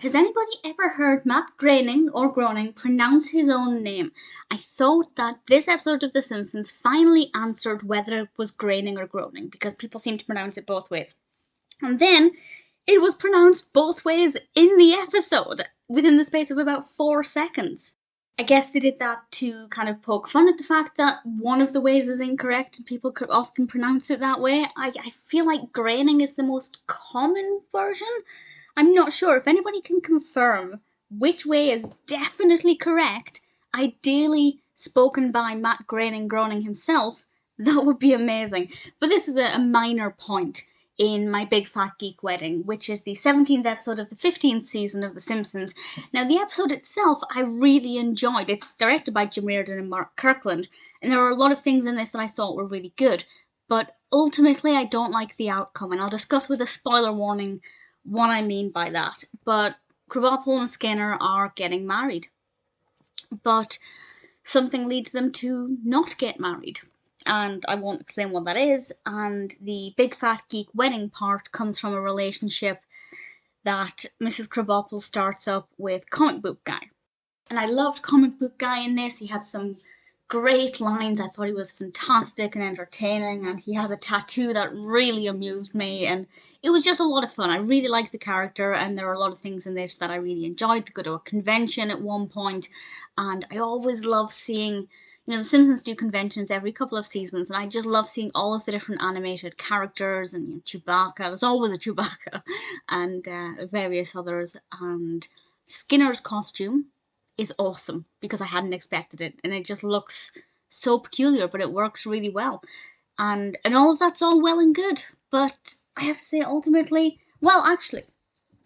Has anybody ever heard Matt Groening or Groening pronounce his own name? I thought that this episode of The Simpsons finally answered whether it was Groening or Groening, because people seem to pronounce it both ways. And then it was pronounced both ways in the episode within the space of about 4 seconds. I guess they did that to kind of poke fun at the fact that one of the ways is incorrect and people could often pronounce it that way. I feel like Groening is the most common version. I'm not sure. If anybody can confirm which way is definitely correct, ideally spoken by Matt Groening himself, that would be amazing. But this is a minor point in My Big Fat Geek Wedding, which is the 17th episode of the 15th season of The Simpsons. Now, the episode itself I really enjoyed. It's directed by Jim Reardon and Mark Kirkland, and there are a lot of things in this that I thought were really good. But ultimately, I don't like the outcome, and I'll discuss with a spoiler warning what I mean by that. But Krabappel and Skinner are getting married. But something leads them to not get married. And I won't explain what that is. And the Big Fat Geek Wedding part comes from a relationship that Mrs. Krabappel starts up with Comic Book Guy. And I loved Comic Book Guy in this. He had some great lines. I thought he was fantastic and entertaining, and he has a tattoo that really amused me, and it was just a lot of fun. I really liked the character, and there are a lot of things in this that I really enjoyed. To go to a convention at one point, and I always love seeing, the Simpsons do conventions every couple of seasons, and I just love seeing all of the different animated characters, and Chewbacca, there's always a Chewbacca, and various others, and Skinner's costume is awesome because I hadn't expected it, and it just looks so peculiar, but it works really well. And all of that's all well and good, but I have to say ultimately, well, actually,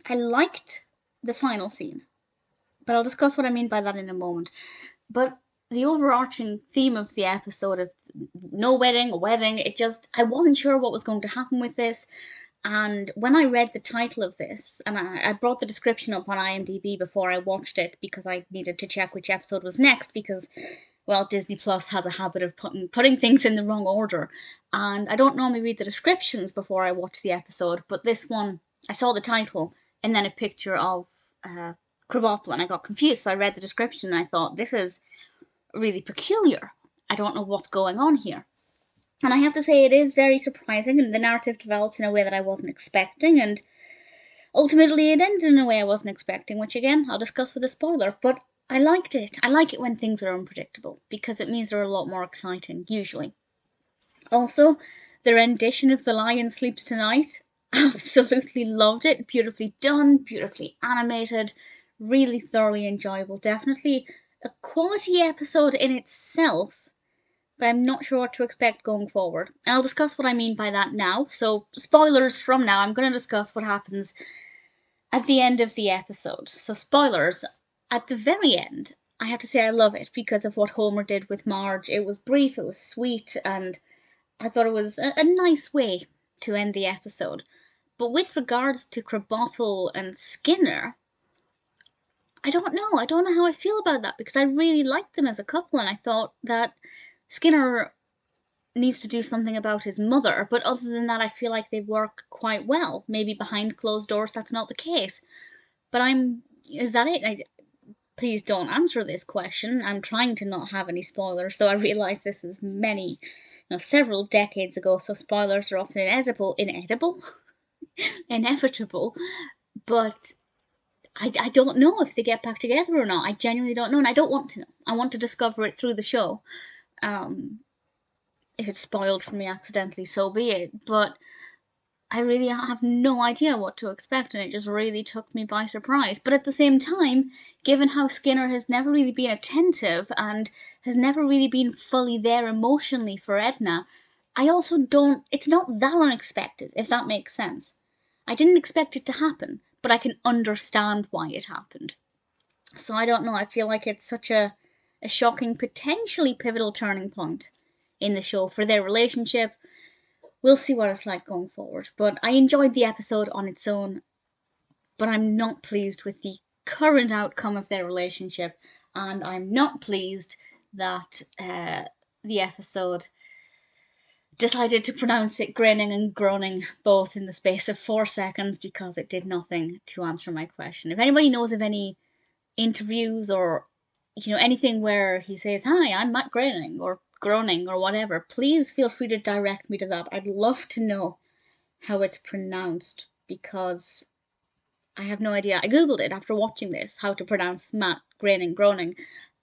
I liked the final scene, but I'll discuss what I mean by that in a moment. But the overarching theme of the episode of no wedding, a wedding, I wasn't sure what was going to happen with this. And when I read the title of this, and I brought the description up on IMDb before I watched it because I needed to check which episode was next because, well, Disney Plus has a habit of putting things in the wrong order. And I don't normally read the descriptions before I watch the episode, but this one, I saw the title and then a picture of Krabappel, and I got confused. So I read the description and I thought, this is really peculiar. I don't know what's going on here. And I have to say, it is very surprising, and the narrative develops in a way that I wasn't expecting, and ultimately it ended in a way I wasn't expecting, which again, I'll discuss with a spoiler, but I liked it. I like it when things are unpredictable, because it means they're a lot more exciting, usually. Also, the rendition of The Lion Sleeps Tonight, absolutely loved it. Beautifully done, beautifully animated, really thoroughly enjoyable. Definitely a quality episode in itself, but I'm not sure what to expect going forward. And I'll discuss what I mean by that now. So, spoilers from now. I'm going to discuss what happens at the end of the episode. So, spoilers. At the very end, I have to say I love it because of what Homer did with Marge. It was brief, it was sweet, and I thought it was a nice way to end the episode. But with regards to Krabappel and Skinner, I don't know. I don't know how I feel about that because I really liked them as a couple, and I thought that Skinner needs to do something about his mother, but other than that, I feel like they work quite well. Maybe behind closed doors, that's not the case. But is that it? Please don't answer this question. I'm trying to not have any spoilers, though I realise this is several decades ago, so spoilers are often inevitable. But I don't know if they get back together or not. I genuinely don't know, and I don't want to know. I want to discover it through the show. If it's spoiled for me accidentally, so be it. But I really have no idea what to expect, and it just really took me by surprise. But at the same time, given how Skinner has never really been attentive and has never really been fully there emotionally for Edna, I also don't. It's not that unexpected, if that makes sense. I didn't expect it to happen, but I can understand why it happened. So I don't know. I feel like it's such a shocking, potentially pivotal turning point in the show for their relationship. We'll see what it's like going forward. But I enjoyed the episode on its own, but I'm not pleased with the current outcome of their relationship, and I'm not pleased that the episode decided to pronounce it Groening and Groening both in the space of 4 seconds because it did nothing to answer my question. If anybody knows of any interviews or anything where he says, "Hi, I'm Matt Groening," or Groening or whatever, please feel free to direct me to that. I'd love to know how it's pronounced because I have no idea. I googled it after watching this, how to pronounce Matt Groening,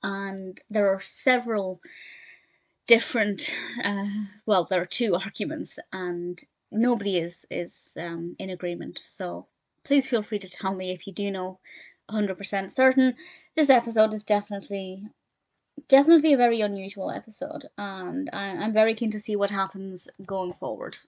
and there are several different, there are 2 arguments, and nobody is in agreement. So please feel free to tell me if you do know 100% certain. This episode is definitely a very unusual episode, and I'm very keen to see what happens going forward.